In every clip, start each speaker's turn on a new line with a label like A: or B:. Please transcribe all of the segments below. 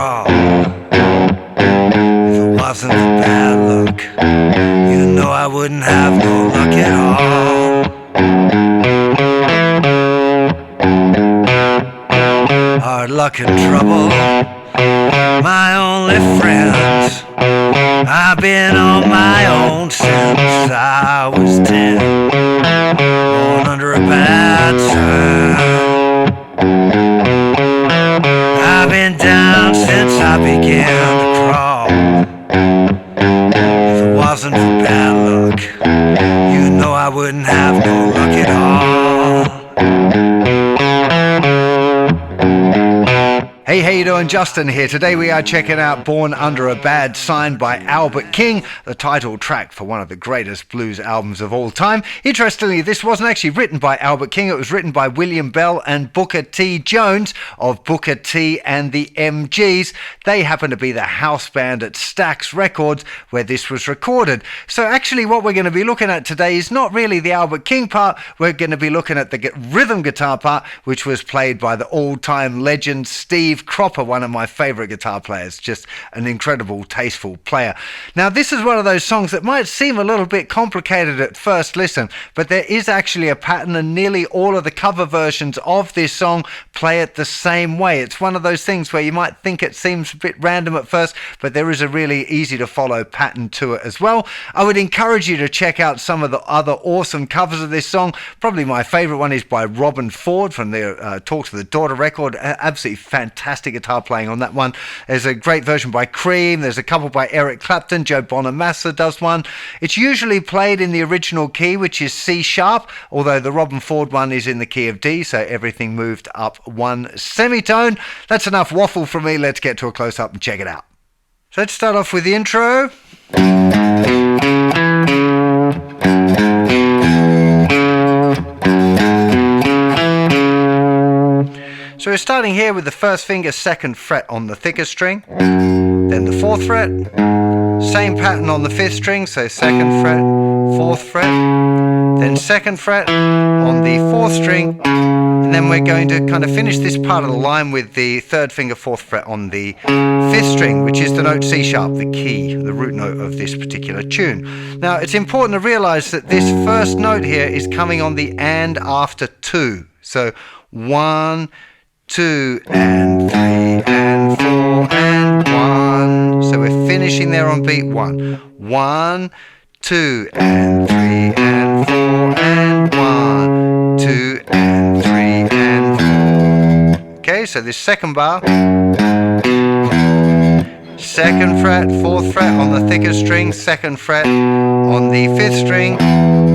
A: crawl. If it wasn't for bad luck, you know I wouldn't have no luck at all. Hard luck and trouble, my only friends. I've been on my own since I was 10, born under a bad sign. I've been down since I began to crawl. If it wasn't for bad luck, you know I wouldn't have no luck at all. Hey, how you doing? Justin here. Today we are checking out Born Under a Bad Sign by Albert King, the title track for one of the greatest blues albums of all time. Interestingly, this wasn't actually written by Albert King. It was written by William Bell and Booker T. Jones of Booker T. and the MGs. They happen to be the house band at Stax Records where this was recorded. So actually what we're going to be looking at today is not really the Albert King part. We're going to be looking at the rhythm guitar part, which was played by the all-time legend Steve Cropper, one of my favorite guitar players, just an incredible, tasteful player. Now, this is one of those songs that might seem a little bit complicated at first listen, but there is actually a pattern, and nearly all of the cover versions of this song play it the same way. It's one of those things where you might think it seems a bit random at first, but there is a really easy to follow pattern to it as well. I would encourage you to check out some of the other awesome covers of this song. Probably my favorite one is by Robin Ford from the Talk to the Daughter record. Absolutely fantastic guitar playing on that one. There's a great version by Cream. There's a couple by Eric Clapton. Joe Bonamassa does one. It's usually played in the original key, which is C sharp, although the Robin Ford one is in the key of D, so everything moved up one semitone. That's enough waffle from me. Let's get to a close-up and check it out. So let's start off with the intro. So we're starting here with the first finger, second fret on the thicker string, then the fourth fret, same pattern on the fifth string, so second fret, fourth fret, then second fret on the fourth string, and then we're going to kind of finish this part of the line with the third finger, fourth fret on the fifth string, which is the note C sharp, the key, the root note of this particular tune. Now, it's important to realize that this first note here is coming on the and after two. So 1, 2 and 3 and 4 and 1. So we're finishing there on beat 1. 1, 2 and 3 and 4 and 1. 2 and 3 and 4. Okay, so this second bar. Second fret, fourth fret on the thicker string, second fret on the fifth string,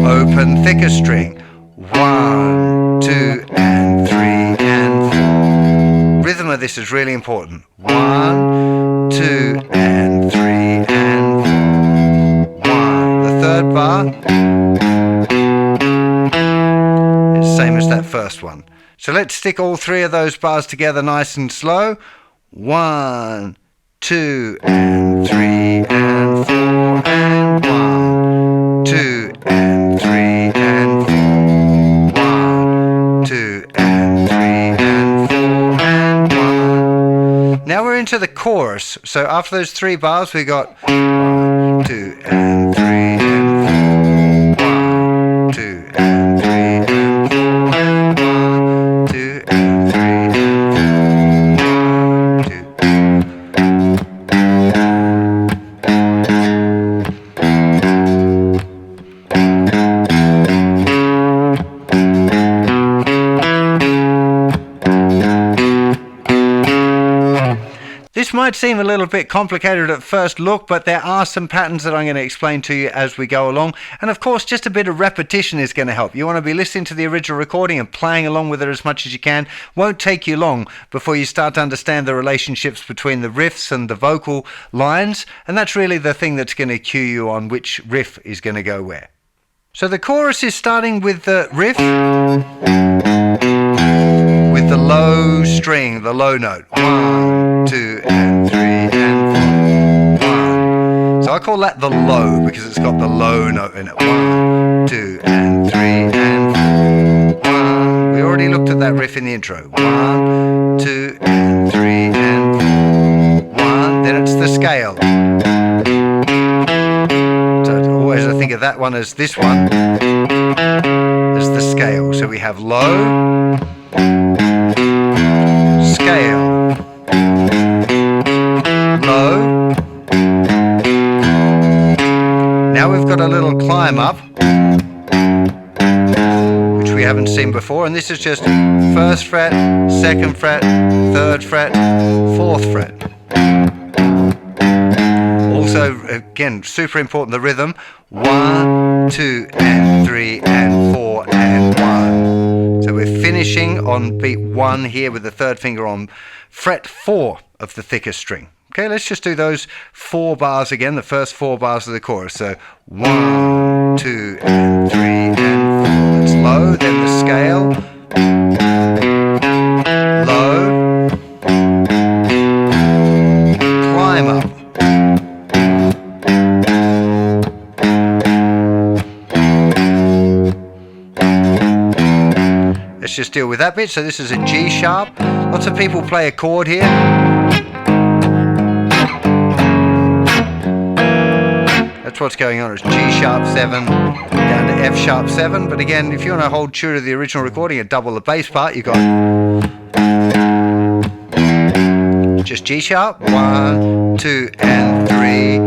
A: open thicker string. 1, 2 and 3 and 4. Rhythm of this is really important. 1, 2 and 3 and 4. 1. The third bar is the same as that first one. So let's stick all three of those bars together nice and slow. 1, 2 and 3 and 4 and 1, 2 and 3 and 4. 1, 2 and 3 and 4 and 1. Now we're into the chorus. So after those three bars, we got 1, 2 and 3 and 4. 1, 2 and 3 and 4 and 1, 2 and 3 and 4. 1, 2. This might seem a little bit complicated at first look, but there are some patterns that I'm going to explain to you as we go along. And of course, just a bit of repetition is going to help. You want to be listening to the original recording and playing along with it as much as you can. Won't take you long before you start to understand the relationships between the riffs and the vocal lines. And that's really the thing that's going to cue you on which riff is going to go where. So the chorus is starting with the riff, with the low string, the low note. 1, 2 and 3 and 4. 1. So I call that the low because it's got the low note in it. 1, 2 and 3 and 4. 1. We already looked at that riff in the intro. 1, 2 and 3 and 4. of that one as this one as the scale. So we have low, scale, low. Now we've got a little climb up, which we haven't seen before, and this is just 1st fret, 2nd fret, 3rd fret, 4th fret. Also, again, super important, the rhythm. 1, 2, and 3, and 4, and 1. So we're finishing on beat 1 here with the 3rd finger on fret 4 of the thickest string. Okay, let's just do those 4 bars again, the first 4 bars of the chorus. So 1, 2, and 3, and 4. It's low, then the scale. Low. Climb up. Let's just deal with that bit. So this is a G sharp. Lots of people play a chord here. That's what's going on. It's G sharp 7 down to F sharp 7. But again, if you want to hold true to the original recording and double the bass part, you've got just G sharp, 1, 2, and 3,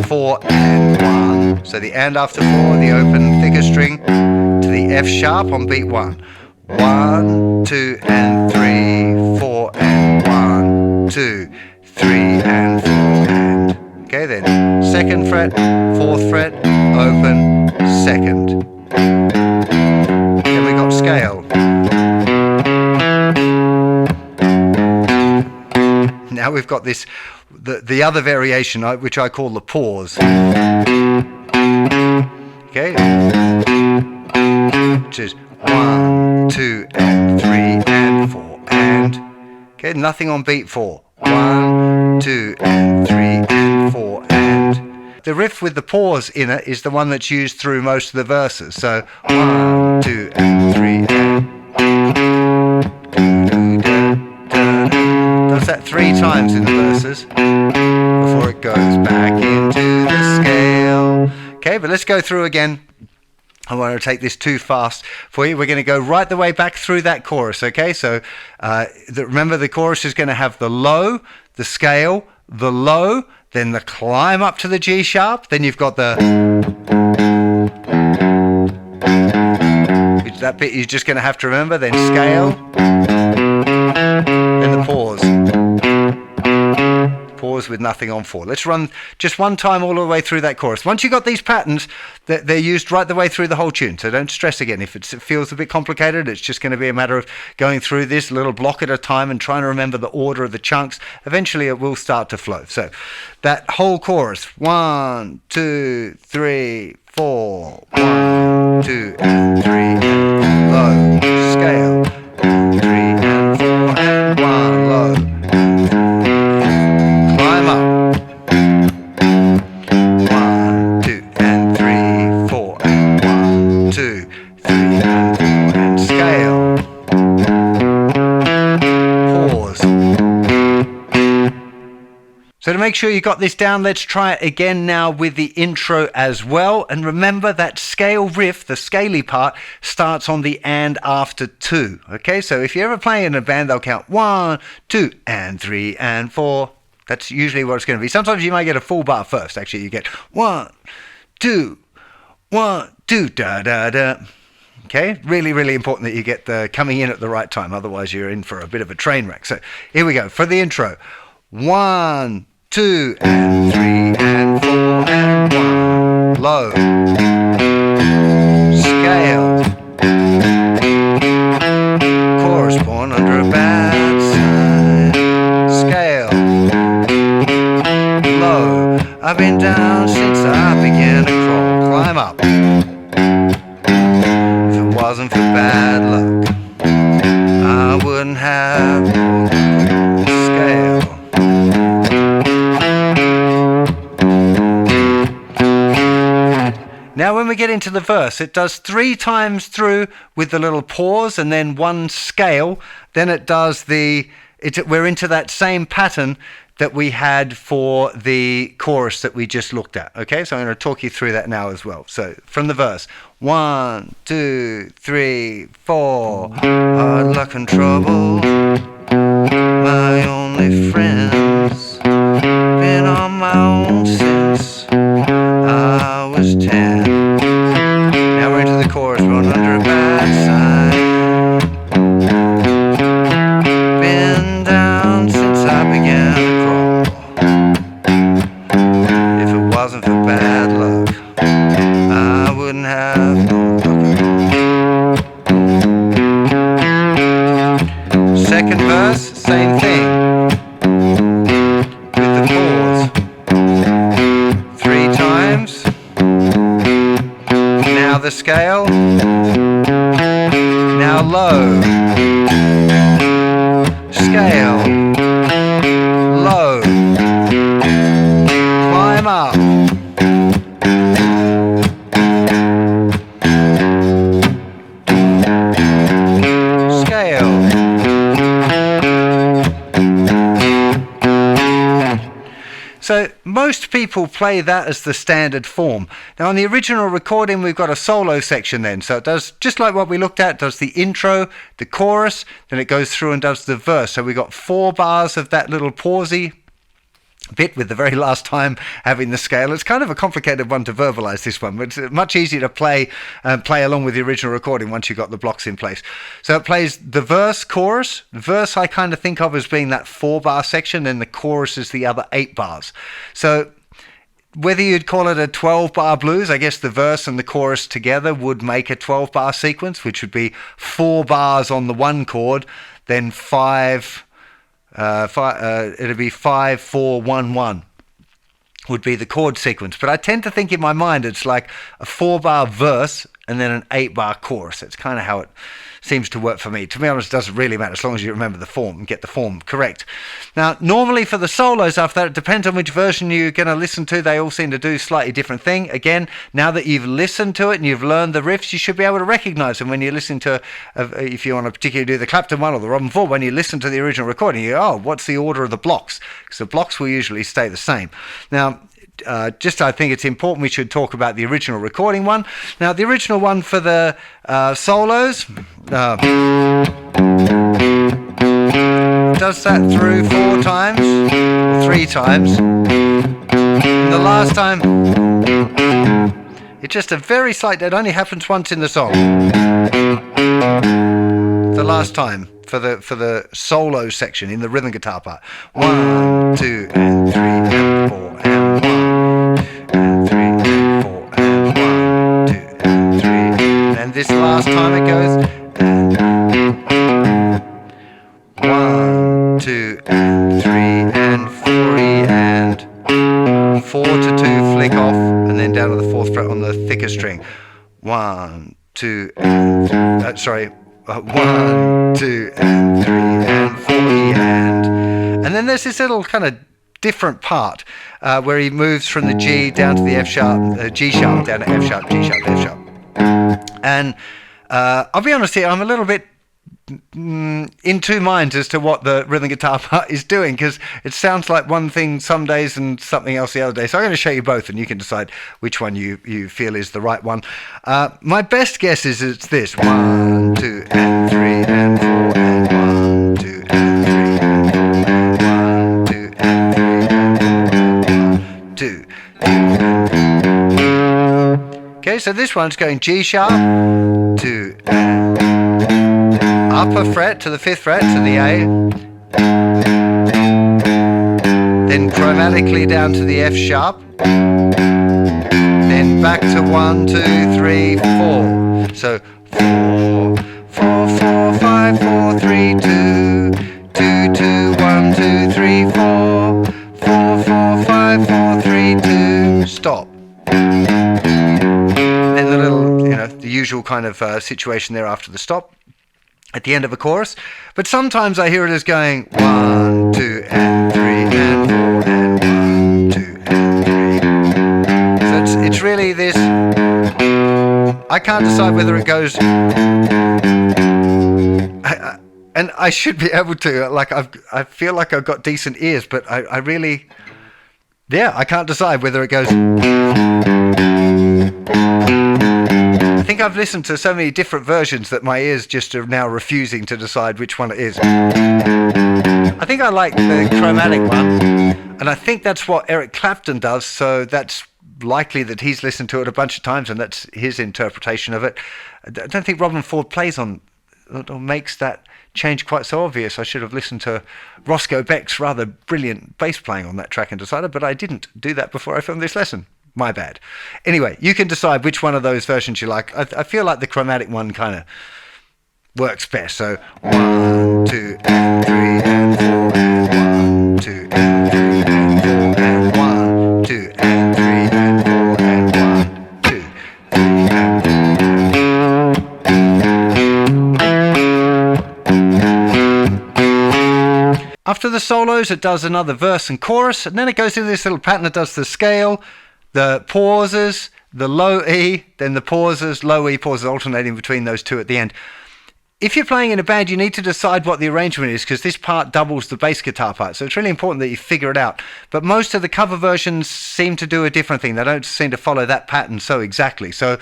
A: 4, and 1. So the and after 4, the open thicker string to the F sharp on beat 1. 1, 2, and 3, 4, and 1, 2, 3, and 4, and. Okay, then 2nd fret, 4th fret, open, 2nd. Then we got scale. Now we've got this, the other variation, which I call the pause. Okay, which is 1, 2, and 3, and 4, and. Okay, nothing on beat 4. 1, 2, and 3, and 4, and. The riff with the pause in it is the one that's used through most of the verses. So 1, 2, and 3, and. Does that 3 times in the verses before it goes back into the scale. Okay, but let's go through again. I want to take this too fast for you. We're going to go right the way back through that chorus, okay? So remember, the chorus is going to have the low, the scale, the low, then the climb up to the G sharp, then you've got the... That bit you're just going to have to remember, then scale, then the pause. Pause with nothing on 4. Let's run just one time all the way through that chorus. Once you've got these patterns, they're used right the way through the whole tune, so don't stress again. If it feels a bit complicated, it's just going to be a matter of going through this little block at a time and trying to remember the order of the chunks. Eventually it will start to flow. So that whole chorus, 1, 2, 3, 4, 1, 2, and 3, and low, scale, 3, and 4, and 1, low. Climb up. 1, 2, and 3, 4, and 1, 2, 3, and 4, and scale. Pause. So to make sure you got this down, let's try it again now with the intro as well. And remember that scale riff, the scaly part, starts on the and after 2. Okay, so if you're ever playing in a band, they'll count 1, 2, and 3, and 4. That's usually what it's going to be. Sometimes you might get a full bar first. Actually, you get 1, 2, 1, 2, da da da. Okay, really, really important that you get the coming in at the right time. Otherwise, you're in for a bit of a train wreck. So here we go for the intro. 1, 2, and 3, and 4, and 1. Low. Scale. Chorus born under a bad sign. Scale. Low. I've been down since I began to crawl. Climb up. If it wasn't for bad luck, I wouldn't have scale. Now when we get into the verse, it does 3 times through with the little pause and then 1 scale. Then it does the we're into that same pattern that we had for the chorus that we just looked at. Okay, so I'm going to talk you through that now as well. So from the verse, 1, 2, 3, 4. Hard luck and trouble, my only friends. Been on my own since I was 10. Now we're into the chorus, born under a bad sign. Been down since I began to crawl. If it wasn't for bad luck, I wouldn't have no luck at all. Second verse, same thing. With the chords. 3 times. Now the scale. Now low. Scale. Low. Climb up. Scale. So most people play that as the standard form. Now on the original recording we've got a solo section then, so it does just like what we looked at, does the intro, the chorus, then it goes through and does the verse. So we've got 4 bars of that little pausey bit with the very last time having the scale. It's kind of a complicated one to verbalize, this one, but it's much easier to play along with the original recording once you've got the blocks in place. So it plays the verse, chorus. The verse I kind of think of as being that 4-bar section, and the chorus is the other 8 bars. So whether you'd call it a 12-bar blues, I guess the verse and the chorus together would make a 12-bar sequence, which would be 4 bars on the one chord, then 5, it'd be 5, 4, 1, 1 would be the chord sequence. But I tend to think in my mind it's like a 4-bar verse and then an 8-bar chorus. It's kind of how it seems to work for me. To be honest, it doesn't really matter as long as you remember the form and get the form correct. Now, normally for the solos after that, it depends on which version you're going to listen to. They all seem to do a slightly different thing. Again, now that you've listened to it and you've learned the riffs, you should be able to recognize them when you listen to, if you want to particularly do the Clapton one or the Robin 4, when you listen to the original recording, you go, oh, what's the order of the blocks? Because the blocks will usually stay the same. Now, I think it's important we should talk about the original recording one. Now, the original one for the solos does that through 4 times, or 3 times. And the last time, it's just a very slight, it only happens once in the song. The last time for the solo section in the rhythm guitar part. 1, 2, and 3, and 4, and 1, and 3, and 4, and 1, 2, and 3, and this last time it goes. 1, 2, and 3, and 3, and 4 to 2 flick off, and then down to the 4th fret on the thicker string. 1, 2, and 3, 1, 2, and 3, and 4, and then there's this little kind of different part where he moves from the G down to the F sharp, G sharp down to F sharp, G sharp, F sharp. And I'll be honest here, I'm a little bit in 2 minds as to what the rhythm guitar part is doing, because it sounds like one thing some days and something else the other day. So I'm going to show you both and you can decide which one you feel is the right one. My best guess is it's this: 1, 2, and 3, and 4, and 1, 2, and 3, and 4, and 1, 2, and 3, and 4, 1, 2. Okay, so this one's going G sharp to upper fret to the 5th fret to the A, then chromatically down to the F sharp, then back to 1, 2, 3, 4. So 4, 4, 4, 5, 4, 3, 2, 2, 2, 1, 2, 3, 4, 4, 4, 5, 4, 3, 2, stop. Then the little, the usual kind of situation there after the stop at the end of a chorus. But sometimes I hear it as going 1, 2, and 3, and 4, and 1, 2, and 3. So it's really this. I can't decide whether it goes. And And I should be able to, like, I feel like I've got decent ears, but I really, yeah, I can't decide whether it goes. I think I've listened to so many different versions that my ears just are now refusing to decide which one it is. I think I like the chromatic one, and I think that's what Eric Clapton does, so that's likely that he's listened to it a bunch of times and that's his interpretation of it. I don't think Robin Ford plays on or makes that change quite so obvious. I should have listened to Roscoe Beck's rather brilliant bass playing on that track and decided, but I didn't do that before I filmed this lesson. My bad. Anyway, you can decide which one of those versions you like. I feel like the chromatic one kind of works best. So 1, 2, and 3, and 4, and 1, 2, and 3, and 4, and 1, 2, and 3, and 4, and 1, 2, 3, and 4. After the solos, it does another verse and chorus, and then it goes into this little pattern that does the scale, the pauses, the low E, then the pauses, low E pauses, alternating between those two at the end. If you're playing in a band, you need to decide what the arrangement is, because this part doubles the bass guitar part, so it's really important that you figure it out. But most of the cover versions seem to do a different thing. They don't seem to follow that pattern so exactly. So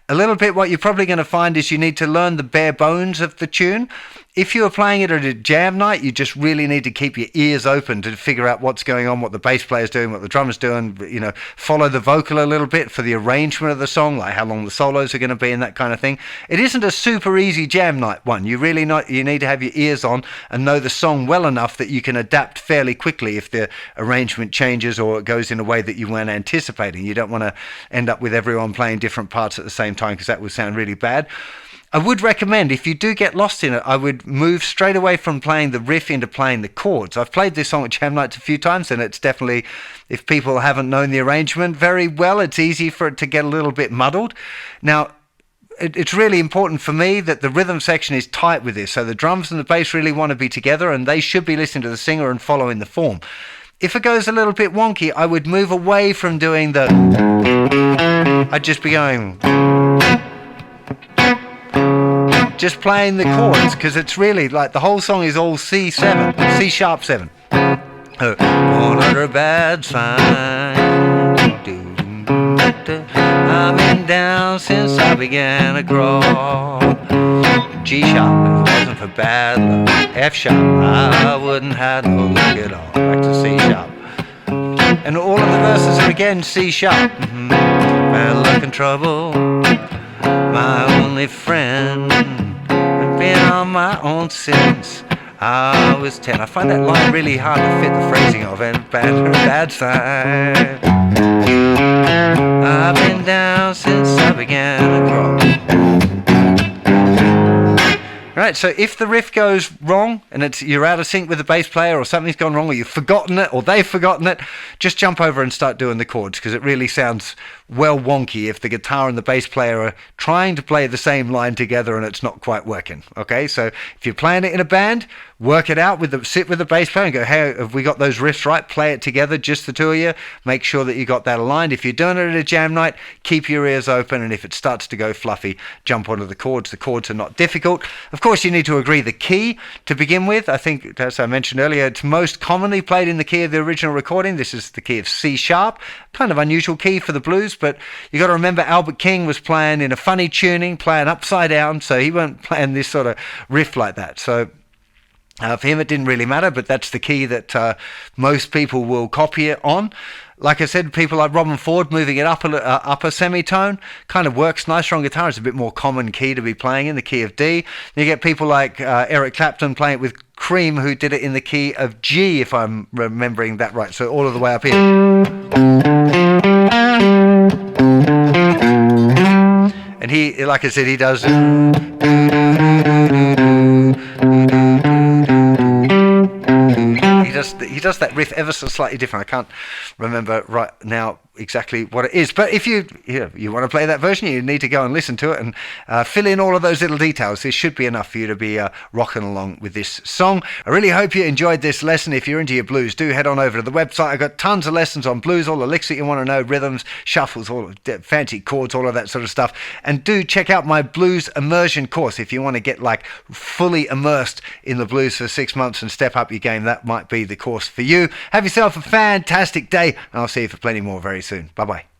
A: a little bit what you're probably going to find is you need to learn the bare bones of the tune. If you are playing it at a jam night, you just really need to keep your ears open to figure out what's going on, what the bass player's doing, what the drummer's doing, you know, follow the vocal a little bit for the arrangement of the song, like how long the solos are going to be and that kind of thing. It isn't a super easy jam night one. You need to have your ears on and know the song well enough that you can adapt fairly quickly if the arrangement changes or it goes in a way that you weren't anticipating. You don't want to end up with everyone playing different parts at the same time, because that would sound really bad. I would recommend, if you do get lost in it, I would move straight away from playing the riff into playing the chords. I've played this song at jam nights a few times, and it's definitely, if people haven't known the arrangement very well, it's easy for it to get a little bit muddled. Now, it's really important for me that the rhythm section is tight with this, so the drums and the bass really want to be together, and they should be listening to the singer and following the form. If it goes a little bit wonky, I would move away from doing the... I'd just be going... just playing the chords, because it's really like the whole song is all C7, C sharp 7. Born under a bad sign. I've been down since I began to grow. G sharp, if it wasn't for bad luck. F sharp, I wouldn't have no luck at all. Back to C sharp. And all of the verses are again C sharp. Bad luck and trouble, my only friend. I've been on my own since I was 10. I find that line really hard to fit the phrasing of it. Bad side. I've been down since I began to grow. Right, so if the riff goes wrong and you're out of sync with the bass player, or something's gone wrong, or you've forgotten it, or they've forgotten it, just jump over and start doing the chords, because it really sounds well wonky if the guitar and the bass player are trying to play the same line together and it's not quite working. Okay, so if you're playing it in a band, work it out sit with the bass player and go, hey, have we got those riffs right? Play it together, just the two of you. Make sure that you got that aligned. If you're doing it at a jam night, keep your ears open, and if it starts to go fluffy, jump onto the chords. The chords are not difficult. Of course, you need to agree the key to begin with. I think, as I mentioned earlier, it's most commonly played in the key of the original recording. This is the key of C sharp, kind of unusual key for the blues, but you got to remember Albert King was playing in a funny tuning, playing upside down, so he weren't playing this sort of riff like that. So for him, it didn't really matter, but that's the key that most people will copy it on. Like I said, people like Robin Ford moving it up a semitone kind of works nicer on guitar. It's a bit more common key to be playing in, the key of D. Then you get people like Eric Clapton playing it with Cream, who did it in the key of G, if I'm remembering that right. So all of the way up here. And he, like I said, he does... He does that riff ever so slightly different. I can't remember right now exactly what it is. But if you want to play that version, you need to go and listen to it and fill in all of those little details. This should be enough for you to be rocking along with this song. I really hope you enjoyed this lesson. If you're into your blues, do head on over to the website. I've got tons of lessons on blues, all the licks that you want to know, rhythms, shuffles, all fancy chords, all of that sort of stuff. And do check out my blues immersion course if you want to get like fully immersed in the blues for 6 months and step up your game. That might be the course for you. Have yourself a fantastic day, and I'll see you for plenty more very soon. Bye-bye.